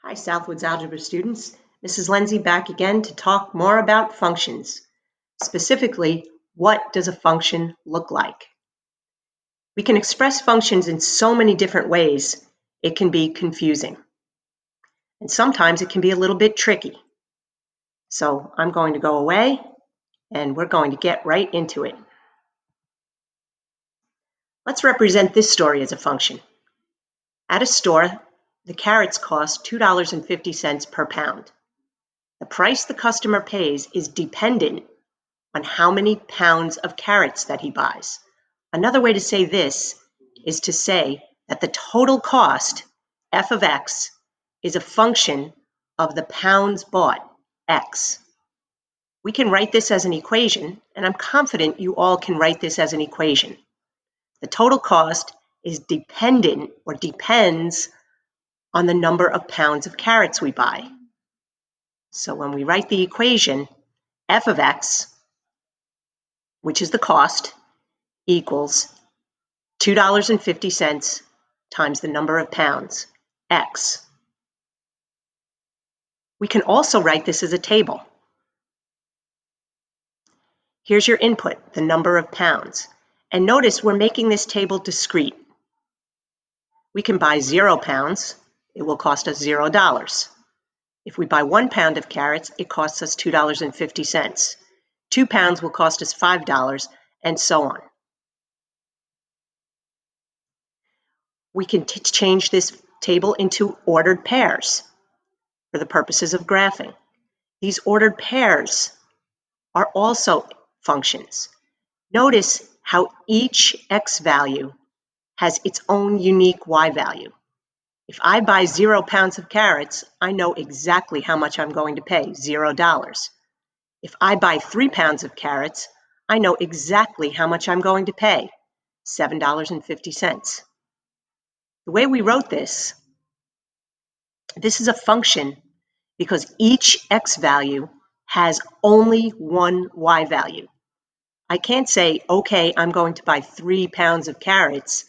Hi, Southwoods Algebra students. Mrs. Lindsay back again to talk more about functions. Specifically, what does a function look like? We can express functions in so many different ways, it can be confusing. And sometimes it can be a little bit tricky. So I'm going to go away and we're going to get right into it. Let's represent this story as a function. At a store, the carrots cost $2.50 per pound. The price the customer pays is dependent on how many pounds of carrots that he buys. Another way to say this is to say that the total cost, f of x, is a function of the pounds bought, x. We can write this as an equation, and I'm confident you all can write this as an equation. The total cost is dependent or depends on the number of pounds of carrots we buy. So when we write the equation, f of x, which is the cost, equals $2.50 times the number of pounds, x. We can also write this as a table. Here's your input, the number of pounds. And notice we're making this table discrete. We can buy 0 pounds, it will cost us $0. If we buy 1 pound of carrots, it costs us $2.50. 2 pounds will cost us $5, and so on. We can change this table into ordered pairs for the purposes of graphing. These ordered pairs are also functions. Notice how each x value has its own unique y value. If I buy 0 pounds of carrots, I know exactly how much I'm going to pay, $0. If I buy 3 pounds of carrots, I know exactly how much I'm going to pay, $7.50. The way we wrote this is a function because each x value has only one y value. I can't say, okay, I'm going to buy 3 pounds of carrots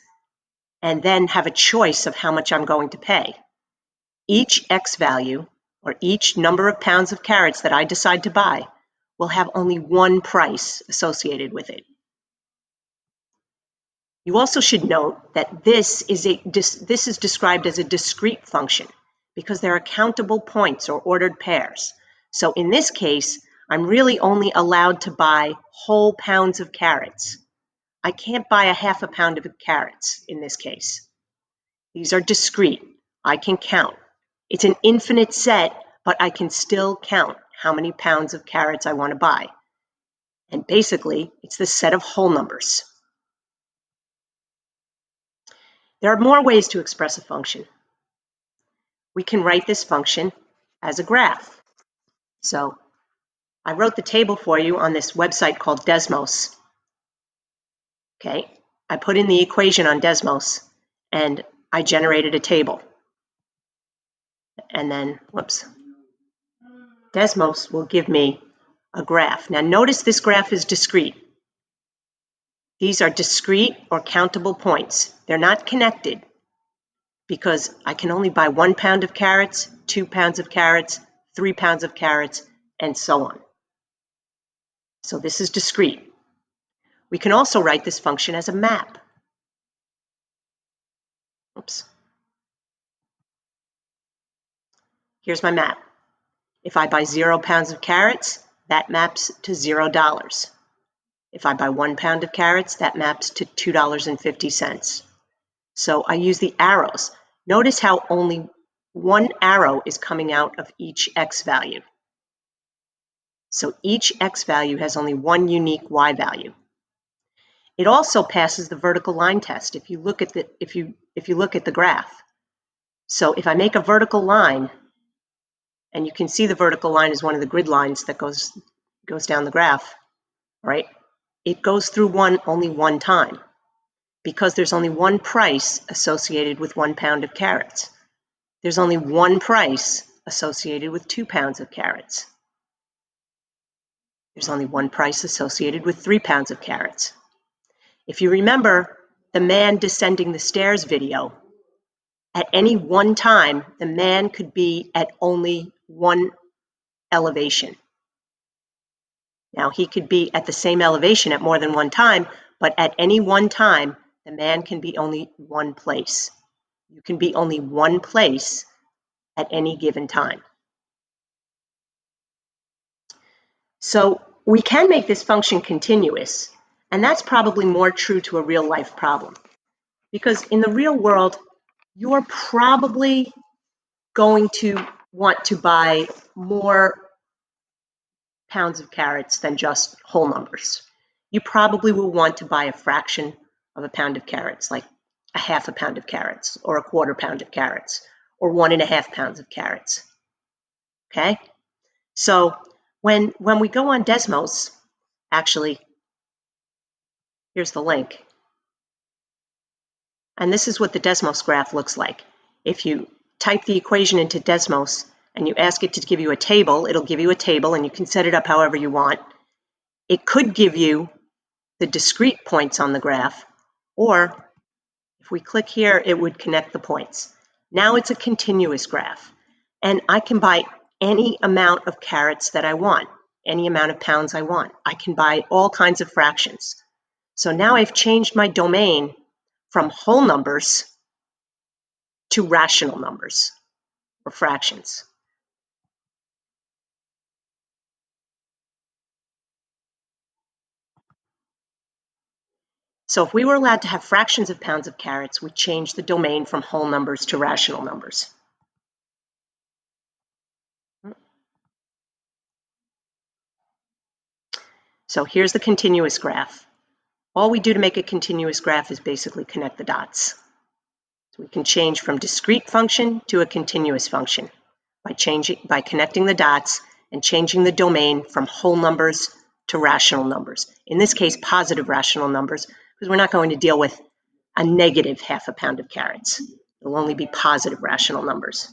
and then have a choice of how much I'm going to pay. Each x value, or each number of pounds of carrots that I decide to buy, will have only one price associated with it. You also should note that this is described as a discrete function because there are countable points or ordered pairs. So in this case, I'm really only allowed to buy whole pounds of carrots. I can't buy a half a pound of carrots in this case. These are discrete. I can count. It's an infinite set, but I can still count how many pounds of carrots I want to buy. And basically, it's the set of whole numbers. There are more ways to express a function. We can write this function as a graph. So I wrote the table for you on this website called Desmos. Okay, I put in the equation on Desmos and I generated a table. And then, Desmos will give me a graph. Now notice this graph is discrete. These are discrete or countable points. They're not connected because I can only buy 1 pound of carrots, 2 pounds of carrots, 3 pounds of carrots, and so on. So this is discrete. We can also write this function as a map. Here's my map. If I buy 0 pounds of carrots, that maps to $0. If I buy 1 pound of carrots, that maps to $2.50. So I use the arrows. Notice how only one arrow is coming out of each x value. So each x value has only one unique y value. It also passes the vertical line test if you look at the graph. So if I make a vertical line, and you can see the vertical line is one of the grid lines that goes down the graph, right? It goes through only one time because there's only one price associated with 1 pound of carrots. There's only one price associated with 2 pounds of carrots. There's only one price associated with 3 pounds of carrots. If you remember the man descending the stairs video, At any one time, the man could be at only one elevation. Now, he could be at the same elevation at more than one time, but at any one time, the man can be only one place. You can be only one place at any given time. So we can make this function continuous, and that's probably more true to a real life problem. Because in the real world, you're probably going to want to buy more pounds of carrots than just whole numbers. You probably will want to buy a fraction of a pound of carrots, like a half a pound of carrots, or a quarter pound of carrots, or 1.5 pounds of carrots. Okay? So when we go on Desmos, actually, here's the link. And this is what the Desmos graph looks like. If you type the equation into Desmos and you ask it to give you a table, it'll give you a table and you can set it up however you want. It could give you the discrete points on the graph, or if we click here, it would connect the points. Now it's a continuous graph, and I can buy any amount of carrots that I want, any amount of pounds I want. I can buy all kinds of fractions. So now I've changed my domain from whole numbers to rational numbers or fractions. So if we were allowed to have fractions of pounds of carrots, we'd change the domain from whole numbers to rational numbers. So here's the continuous graph. All we do to make a continuous graph is basically connect the dots. So we can change from discrete function to a continuous function by connecting the dots and changing the domain from whole numbers to rational numbers. In this case, positive rational numbers, because we're not going to deal with a negative half a pound of carrots. It'll only be positive rational numbers.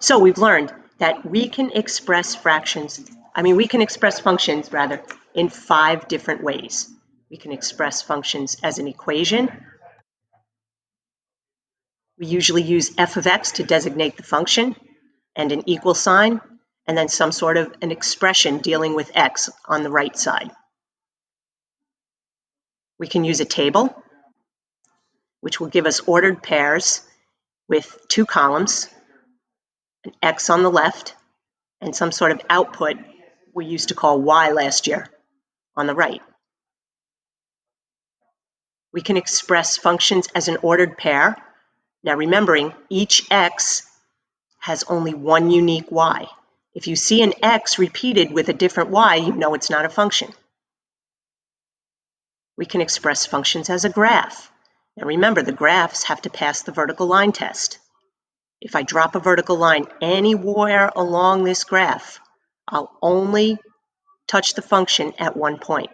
So we've learned that we can express functions rather, in 5 different ways. We can express functions as an equation. We usually use f of x to designate the function, and an equal sign, and then some sort of an expression dealing with x on the right side. We can use a table, which will give us ordered pairs with 2 columns, an x on the left, and some sort of output we used to call y last year on the right. We can express functions as an ordered pair. Now remembering, each x has only one unique y. If you see an x repeated with a different y, you know it's not a function. We can express functions as a graph. Now remember, the graphs have to pass the vertical line test. If I drop a vertical line anywhere along this graph, I'll only touch the function at one point.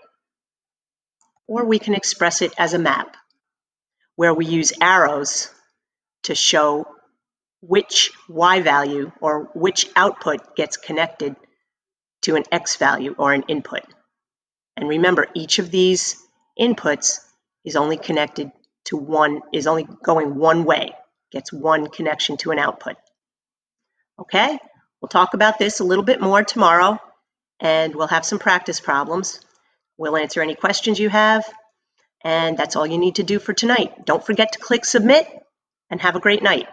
Or we can express it as a map, where we use arrows to show which y value or which output gets connected to an x value or an input. And remember, each of these inputs is only connected to one, is only going one way, gets one connection to an output. Okay, we'll talk about this a little bit more tomorrow, and we'll have some practice problems. We'll answer any questions you have, and that's all you need to do for tonight. Don't forget to click submit, and have a great night.